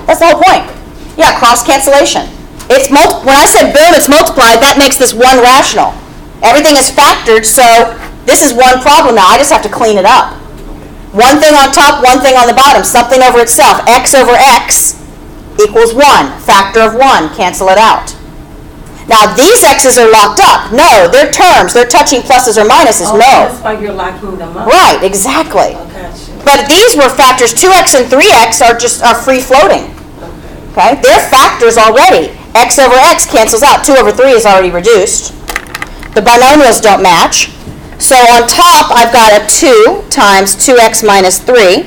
That's the whole point. Yeah, cross cancellation. It's when I said boom, it's multiplied, that makes this one rational. Everything is factored, so this is one problem now. I just have to clean it up. One thing on top, one thing on the bottom, something over itself. X over x equals 1. Factor of 1, cancel it out. Now these x's are locked up. No, they're terms. They're touching pluses or minuses. No. That's why you're locking them up. Right, exactly. Oh, gotcha. But these were factors. 2x and 3x are free floating. Okay, they're factors already. X over x cancels out. 2 over 3 is already reduced. The binomials don't match. So on top, I've got a 2 times 2x minus 3.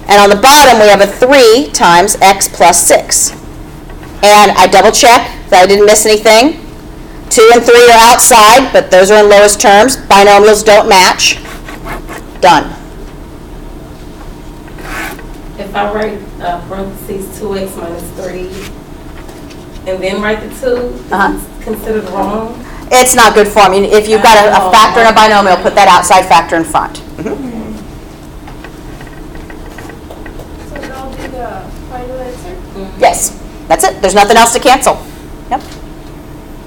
And on the bottom, we have a 3 times x plus 6. And I double check that I didn't miss anything. 2 and 3 are outside, but those are in lowest terms. Binomials don't match. Done. If I write parentheses 2x minus 3 and then write the 2, it's considered wrong? It's not good form. If you've got a factor and a binomial, put that outside factor in front. Mm-hmm. So that'll be the final answer? Mm-hmm. Yes, that's it. There's nothing else to cancel. Yep.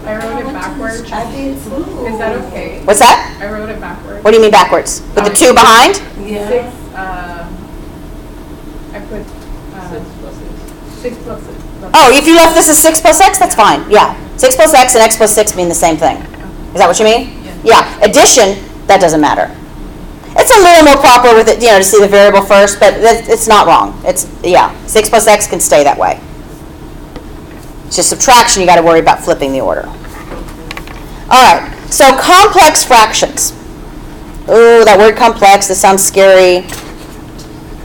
I wrote it backwards. I did too. Is that okay? What's that? I wrote it backwards. What do you mean backwards? With the 2 behind? Yeah. 6, I put 6 plus 6. Oh, if you left this as 6 plus x, that's fine. Yeah. 6 plus x and x plus 6 mean the same thing. Is that what you mean? Yeah. Addition, that doesn't matter. It's a little more proper with it, to see the variable first, but it's not wrong. 6 plus x can stay that way. It's just subtraction, you got to worry about flipping the order. All right, so complex fractions. Oh, that word complex, this sounds scary.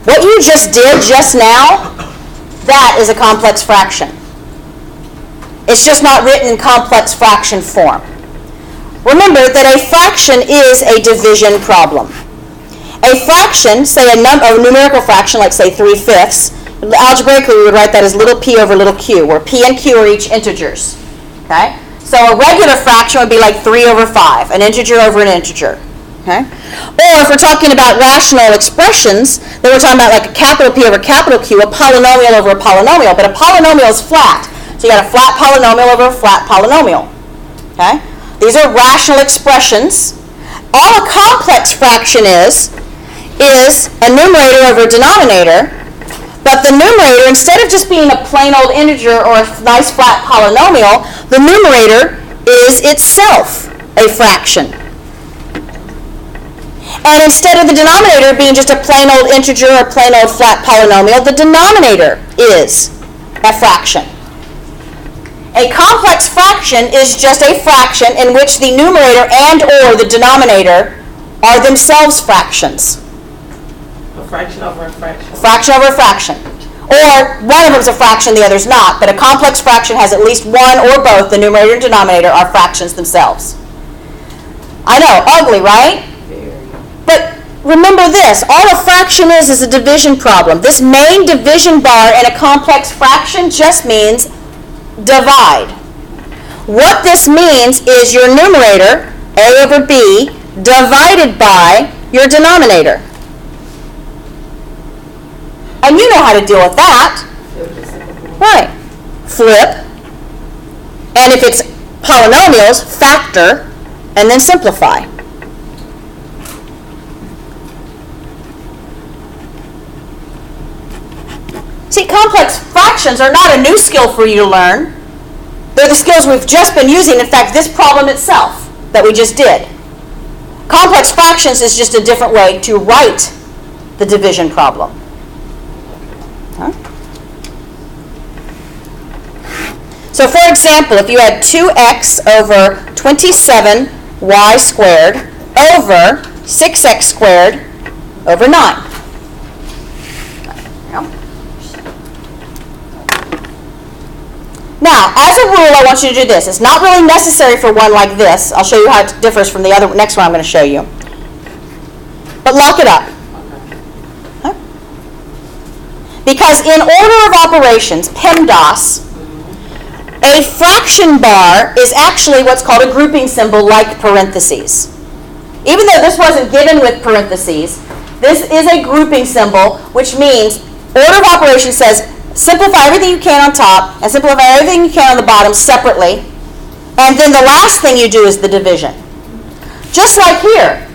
What you just did just now, that is a complex fraction. It's just not written in complex fraction form. Remember that a fraction is a division problem. A fraction, say a numerical fraction, like say 3/5, algebraically we would write that as little p over little q, where p and q are each integers. Okay? So a regular fraction would be like 3 over 5, an integer over an integer. Okay? Or if we're talking about rational expressions, then we're talking about like a capital P over capital Q, a polynomial over a polynomial. But a polynomial is flat. So you got a flat polynomial over a flat polynomial. Okay? These are rational expressions. All a complex fraction is a numerator over a denominator. But the numerator, instead of just being a plain old integer or a nice flat polynomial, the numerator is itself a fraction. And instead of the denominator being just a plain old integer or plain old flat polynomial, the denominator is a fraction. A complex fraction is just a fraction in which the numerator and or the denominator are themselves fractions. A fraction over a fraction. Fraction over a fraction. Or one of them is a fraction, the other's not. But a complex fraction has at least one or both, the numerator and denominator, are fractions themselves. I know, ugly, right? But remember this, all a fraction is a division problem. This main division bar in a complex fraction just means divide. What this means is your numerator, a over b, divided by your denominator. And you know how to deal with that. Right. Flip. And if it's polynomials, factor, and then simplify. See, complex fractions are not a new skill for you to learn. They're the skills we've just been using. In fact, this problem itself that we just did. Complex fractions is just a different way to write the division problem. Huh? So for example, if you had 2x over 27y squared over 6x squared over 9. Now, as a rule, I want you to do this. It's not really necessary for one like this. I'll show you how it differs from the next one I'm going to show you. But lock it up. Okay. Because in order of operations, PEMDAS, a fraction bar is actually what's called a grouping symbol like parentheses. Even though this wasn't given with parentheses, this is a grouping symbol, which means order of operations says simplify everything you can on top, and simplify everything you can on the bottom separately. And then the last thing you do is the division. Just like here.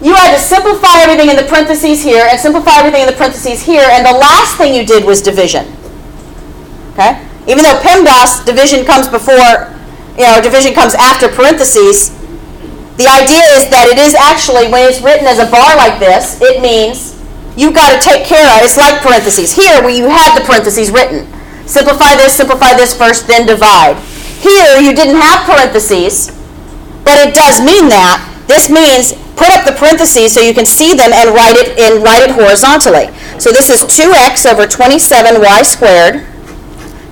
You had to simplify everything in the parentheses here and simplify everything in the parentheses here, and the last thing you did was division. Okay? Even though PEMDAS division comes before, division comes after parentheses, the idea is that it is actually, when it's written as a bar like this, it means you've got to take care of, it's like parentheses. Here, where you had the parentheses written. Simplify this first, then divide. Here, you didn't have parentheses, but it does mean that. This means put up the parentheses so you can see them and write it horizontally. So this is 2x over 27y squared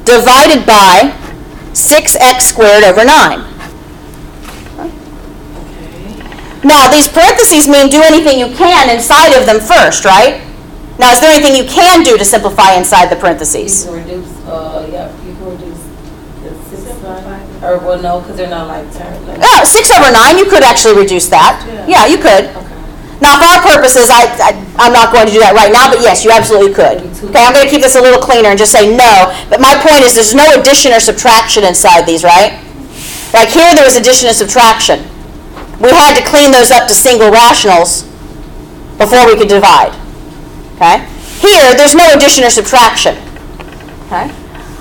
divided by 6x squared over 9. Now, these parentheses mean do anything you can inside of them first, right? Now, is there anything you can do to simplify inside the parentheses? You can reduce, you can reduce the 6 or, well, no, because they're not like terms. Yeah, 6 over 9, you could actually reduce that. Yeah, you could. Okay. Now, for our purposes, I'm not going to do that right now, but yes, you absolutely could. Okay, I'm going to keep this a little cleaner and just say no. But my point is there's no addition or subtraction inside these, right? Like here, there was addition and subtraction. We had to clean those up to single rationals before we could divide. Okay? Here, there's no addition or subtraction. Okay?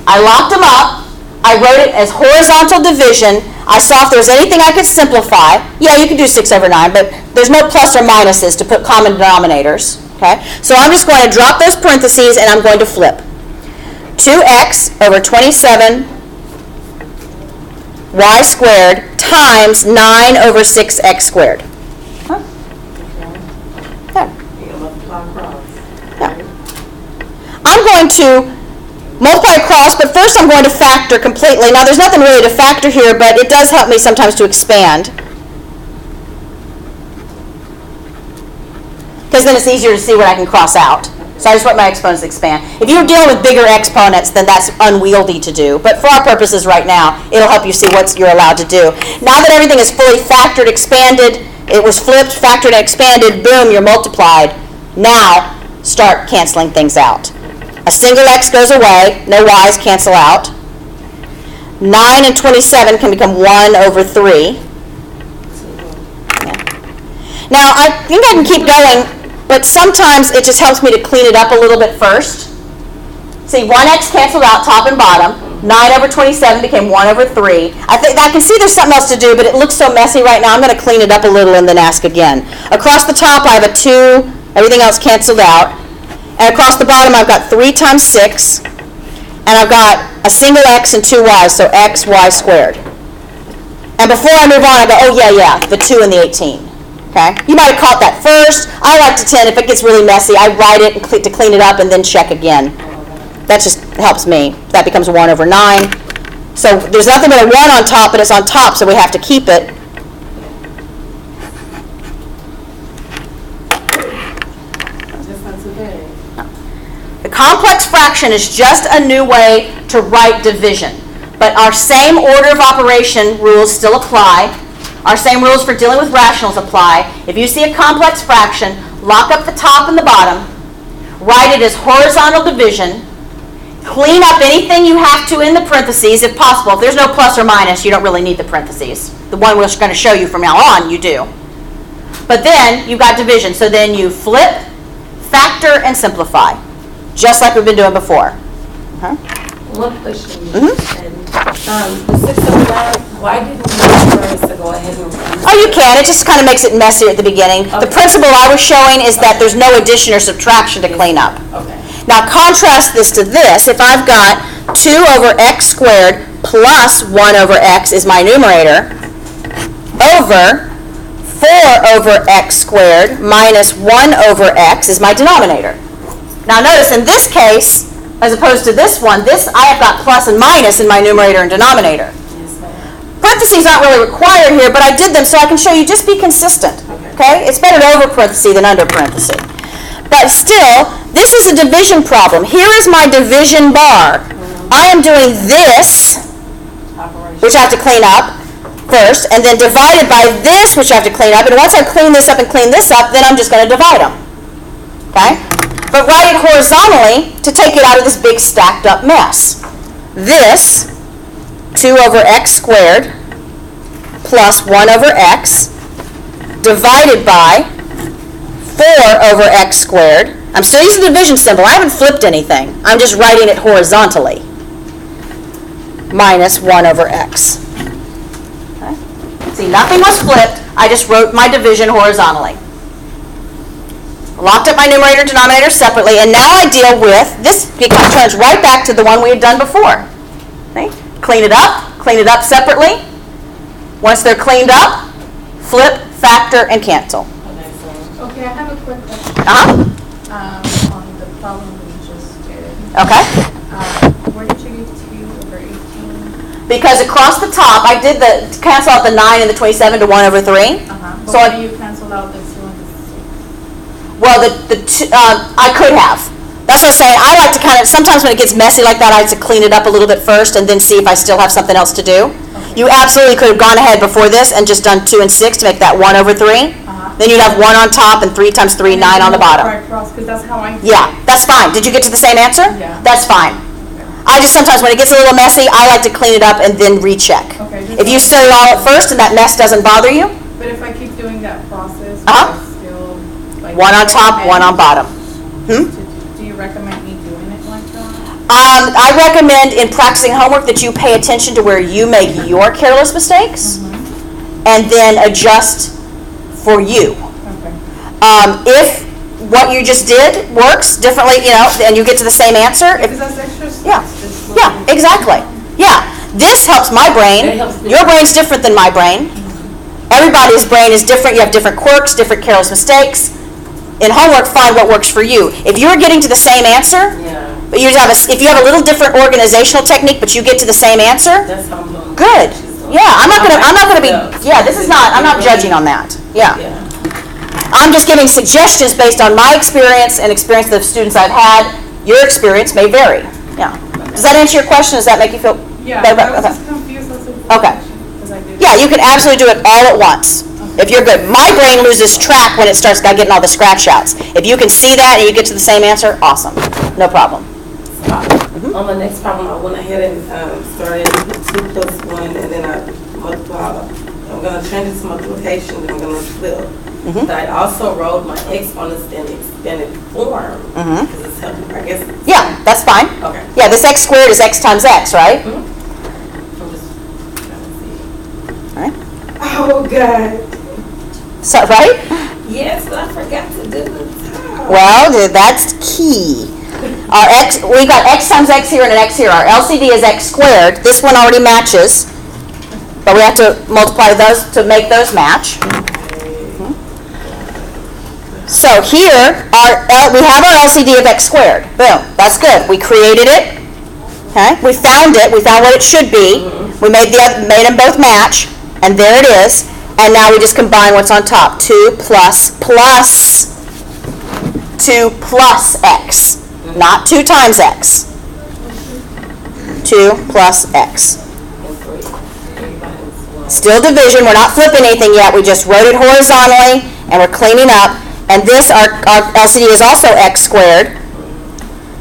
I locked them up. I wrote it as horizontal division. I saw if there was anything I could simplify. Yeah, you can do 6 over 9, but there's no plus or minuses to put common denominators. Okay? So I'm just going to drop those parentheses and I'm going to flip. 2x over 27 y squared times 9 over 6x squared. Huh? Yeah. Yeah. I'm going to multiply across, but first I'm going to factor completely. Now, there's nothing really to factor here, but it does help me sometimes to expand. Because then it's easier to see what I can cross out. So I just want my exponents to expand. If you're dealing with bigger exponents, then that's unwieldy to do. But for our purposes right now, it'll help you see what you're allowed to do. Now that everything is fully factored, expanded, it was flipped, factored, and expanded, boom, you're multiplied. Now, start canceling things out. A single x goes away, no y's cancel out. 9 and 27 can become 1 over 3. Yeah. Now, I think I can keep going, but sometimes it just helps me to clean it up a little bit first. See, 1x canceled out top and bottom. 9 over 27 became 1 over 3. I can see there's something else to do, but it looks so messy right now. I'm going to clean it up a little and then ask again. Across the top, I have a 2. Everything else canceled out. And across the bottom, I've got 3 times 6. And I've got a single x and 2 y's, so x, y squared. And before I move on, I go, oh, yeah, the 2 and the 18. Okay? You might have caught that first. I like to tend, if it gets really messy, I write it and to clean it up and then check again. That just helps me. That becomes 1 over 9. So there's nothing but a 1 on top, but it's on top, so we have to keep it. That's not too bad. The complex fraction is just a new way to write division. But our same order of operation rules still apply. Our same rules for dealing with rationals apply. If you see a complex fraction, lock up the top and the bottom, write it as horizontal division, clean up anything you have to in the parentheses if possible. If there's no plus or minus, you don't really need the parentheses. The one we're going to show you from now on, you do. But then you've got division. So then you flip, factor, and simplify, just like we've been doing before. One question. The 6 over 9, why didn't you prefer us to go ahead and Oh, you can. It just kind of makes it messier at the beginning. Okay. The principle I was showing is that there's no addition or subtraction to clean up. Okay. Now contrast this to this. If I've got 2 over x squared plus 1 over x is my numerator, over 4 over x squared minus 1 over x is my denominator. Now notice in this case, as opposed to this one, I have got plus and minus in my numerator and denominator. Yes, ma'am. Parentheses aren't really required here, but I did them so I can show you just be consistent. Okay? It's better over parenthesis than under parenthesis. But still, this is a division problem. Here is my division bar. I am doing this, which I have to clean up first, and then divided by this, which I have to clean up. And once I clean this up and clean this up, then I'm just going to divide them. Okay? but write it horizontally to take it out of this big stacked up mess. This 2 over x squared plus 1 over x divided by 4 over x squared. I'm still using the division symbol. I haven't flipped anything. I'm just writing it horizontally. Minus 1 over x. Okay. See, nothing was flipped. I just wrote my division horizontally. Locked up my numerator and denominator separately, and now I deal with, this turns right back to the one we had done before. Okay? Clean it up separately. Once they're cleaned up, flip, factor, and cancel. Okay, I have a quick question. On the problem we just did. Okay. Where did you get 2 over 18? Because across the top, I did cancel out the 9 and the 27 to 1 over 3. But So why you canceled out the 2 and the 6? Well, I could have. That's what I'm saying. I like to kind of, sometimes when it gets messy like that, I like to clean it up a little bit first and then see if I still have something else to do. Okay. You absolutely could have gone ahead before this and just done 2 and 6 to make that 1 over 3. Then you'd have 1 on top and 3 times 3, 9 on the bottom. Because that's how I Yeah, that's fine. Did you get to the same answer? Yeah. That's fine. Okay. I just sometimes, when it gets a little messy, I like to clean it up and then recheck. Okay, if you set it all at first and that mess doesn't bother you. But if I keep doing that process, still like 1 on top, 1 on bottom. Do you recommend me doing it like that? I recommend in practicing homework that you pay attention to where you make your careless mistakes and then adjust for you. Okay. If what you just did works differently, and you get to the same answer. Because that's extra steps. Yeah, exactly. Yeah, this helps my brain. Your brain's different than my brain. Everybody's brain is different. You have different quirks, different careless mistakes. In homework, find what works for you. If you're getting to the same answer, but if you have a little different organizational technique, but you get to the same answer, good. Yeah, I'm not gonna be. Yeah, I'm not judging on that. Yeah. I'm just giving suggestions based on my experience and experience of the students I've had. Your experience may vary. Yeah. Does that answer your question? Does that make you feel better? I was just confused as to okay. Yeah, you can absolutely do it all at once. Okay. If you're good. My brain loses track when it starts getting all the scratch outs. If you can see that and you get to the same answer, awesome. No problem. On the next problem, I went ahead and started with 2 plus 1, and then I multiplied. I'm going to change it to multiplication, then I'm going to flip. But I also wrote my exponents in expanded form because it's helping, I guess. Yeah, that's fine. Okay. Yeah, this x squared is x times x, right? I'm just trying to see. All right. Oh, God. So, right? Yes, but I forgot to do the top. Well, that's key. We got x times x here and an x here. Our LCD is x squared. This one already matches, but we have to multiply those to make those match. So here, we have our LCD of x squared. Boom. That's good. We created it. Okay. We found it. We found what it should be. We made them both match, and there it is. And now we just combine what's on top. 2 plus 2 plus x. Not 2 times x. 2 plus x. Still division. We're not flipping anything yet. We just wrote it horizontally, and we're cleaning up. And this, our LCD is also x squared.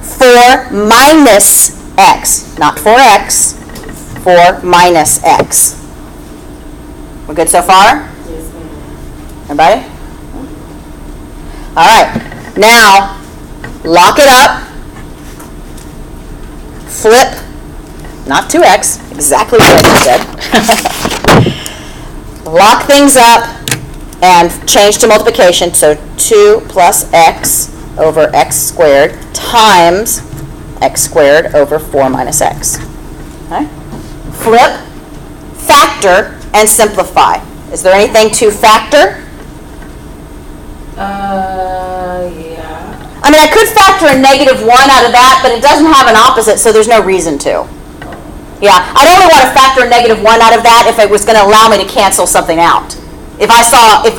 4 minus x. Not 4x. 4 minus x. We're good so far? Yes, ma'am. Everybody? All right. Now, lock it up. Flip. Not 2x. Exactly what I just said. Lock things up and change to multiplication. So 2 plus x over x squared times x squared over 4 minus x. Okay? Flip, factor, and simplify. Is there anything to factor? Yeah. I mean, I could factor a -1 out of that, but it doesn't have an opposite, so there's no reason to. Yeah, I'd only want to factor a -1 out of that if it was going to allow me to cancel something out. If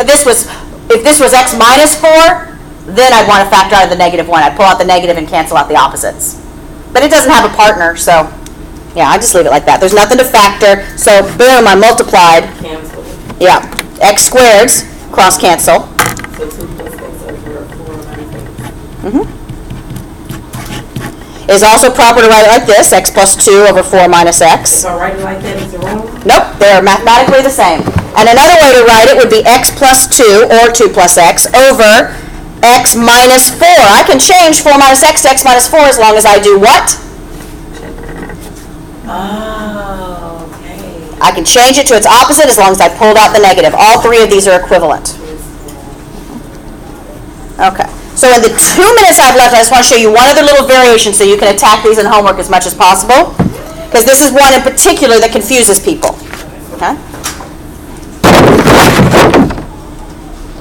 this was x minus 4, then I'd want to factor out of the -1. I'd pull out the negative and cancel out the opposites. But it doesn't have a partner, so yeah, I just leave it like that. There's nothing to factor, so boom, I multiplied. Cancel. Yeah, x squareds, cross cancel. So 2 plus x over 4 minus x. is also proper to write it like this, x plus 2 over 4 minus x. If I write it like that, is it wrong? Nope, they're mathematically the same. And another way to write it would be x plus 2, or 2 plus x, over x minus 4. I can change 4 minus x to x minus 4 as long as I do what? Oh, okay. I can change it to its opposite as long as I pulled out the negative. All three of these are equivalent. Okay. So in the 2 minutes I've left, I just want to show you one other little variation so you can attack these in homework as much as possible. Because this is one in particular that confuses people. Okay?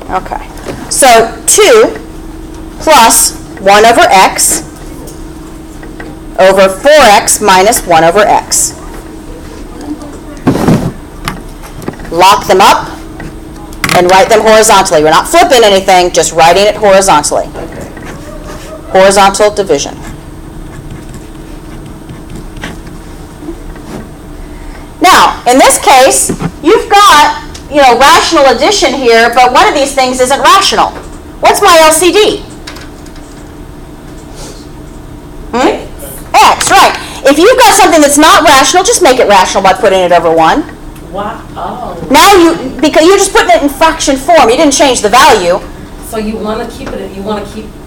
Okay. So 2 plus 1 over x over 4x minus 1 over x. Lock them up and write them horizontally. We're not flipping anything, just writing it horizontally. Horizontal division. Now, in this case, you've got, rational addition here, but one of these things isn't rational. What's my LCD? X, right. If you've got something that's not rational, just make it rational by putting it over 1. Wow. Oh. Now because you're just putting it in fraction form, you didn't change the value. So you want to keep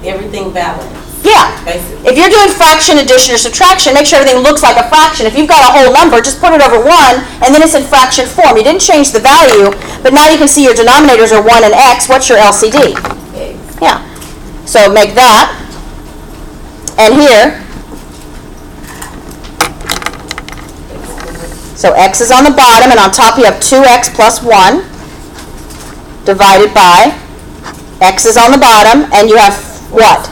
everything balanced. Yeah. Basically. If you're doing fraction, addition, or subtraction, make sure everything looks like a fraction. If you've got a whole number, just put it over 1, and then it's in fraction form. You didn't change the value, but now you can see your denominators are 1 and x. What's your LCD? X. Yeah. So make that. And here, so x is on the bottom, and on top you have 2x plus 1 divided by x is on the bottom, and you have what?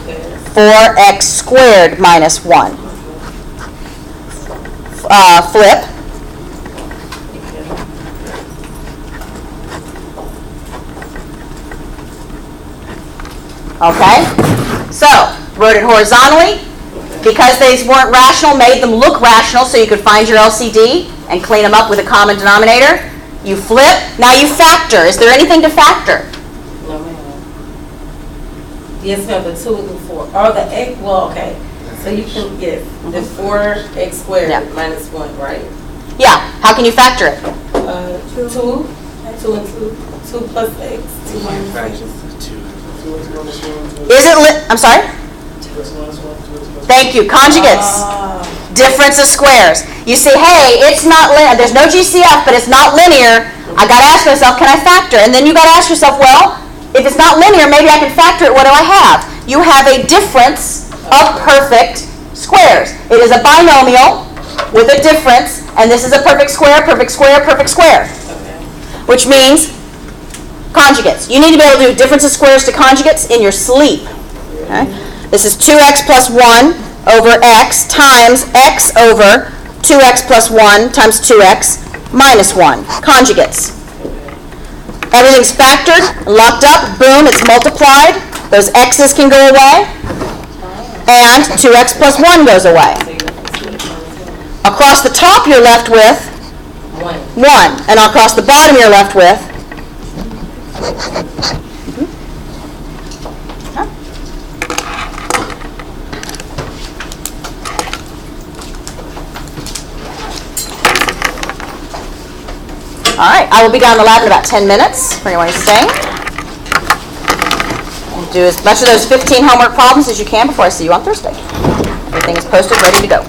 4x squared minus 1. Flip. Okay? So, wrote it horizontally. Because these weren't rational, made them look rational so you could find your LCD and clean them up with a common denominator. You flip. Now you factor. Is there anything to factor? No, ma'am. Yes, ma'am, the 2 and the 4. Oh, the x, well, okay. So you can get the 4x squared minus 1, right? Yeah. How can you factor it? 2 and 2. 2 plus x. 2 minus x. Is it I'm sorry? Thank you. Conjugates. Difference of squares. You see, hey, it's not linear. There's no GCF, but it's not linear. I got to ask myself, can I factor? And then you got to ask yourself, well, if it's not linear, maybe I can factor it. What do I have? You have a difference of perfect squares. It is a binomial with a difference, and this is a perfect square, perfect square, perfect square. Which means conjugates. You need to be able to do difference of squares to conjugates in your sleep. Okay? This is 2x plus 1 over x times x over 2x plus 1 times 2x minus 1. Conjugates. Everything's factored, locked up, boom, it's multiplied. Those x's can go away. And 2x plus 1 goes away. Across the top you're left with 1. And across the bottom you're left with All right, I will be down in the lab in about 10 minutes for anyone who's staying. And do as much of those 15 homework problems as you can before I see you on Thursday. Everything is posted, ready to go.